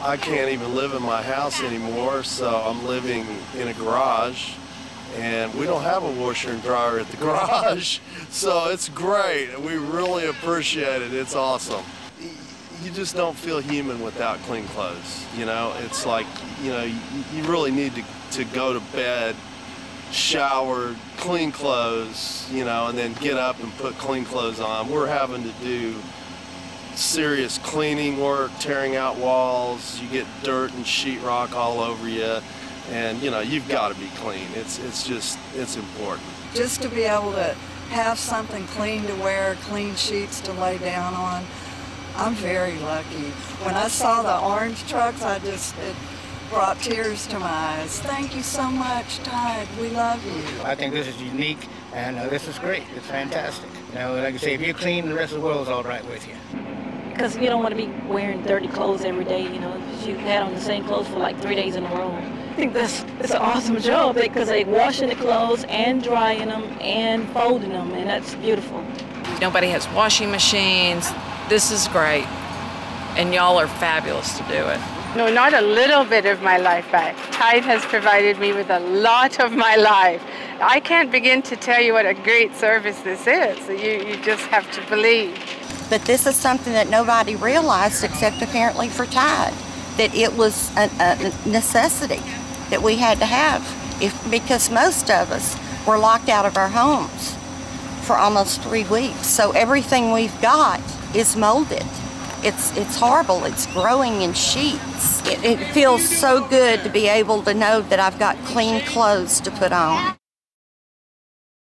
I can't even live in my house anymore, so I'm living in a garage, and we don't have a washer and dryer at the garage, so it's great. We really appreciate it. It's awesome. You just don't feel human without clean clothes. You know, it's like, you know, you really need to go to bed, shower, clean clothes, you know, and then get up and put clean clothes on. We're having to do serious cleaning work, tearing out walls. You get dirt and sheetrock all over you, and you know, you've got to be clean. It's important. Just to be able to have something clean to wear, clean sheets to lay down on, I'm very lucky. When I saw the orange trucks, it brought tears to my eyes. Thank you so much, Tide. We love you. I think this is unique, and this is great. It's fantastic. You know, like I say, if you're clean, the rest of the world's all right with you. Because you don't want to be wearing dirty clothes every day, you know. You had on the same clothes for like 3 days in a row. I think it's an awesome job because they washing the clothes and drying them and folding them, and that's beautiful. Nobody has washing machines. This is great, and y'all are fabulous to do it. No, not a little bit of my life back. Tide has provided me with a lot of my life. I can't begin to tell you what a great service this is. You just have to believe. But this is something that nobody realized except apparently for Tide, that it was a necessity that we had to have because most of us were locked out of our homes for almost 3 weeks. So everything we've got is molded. It's horrible. It's growing in sheets. It feels so good to be able to know that I've got clean clothes to put on.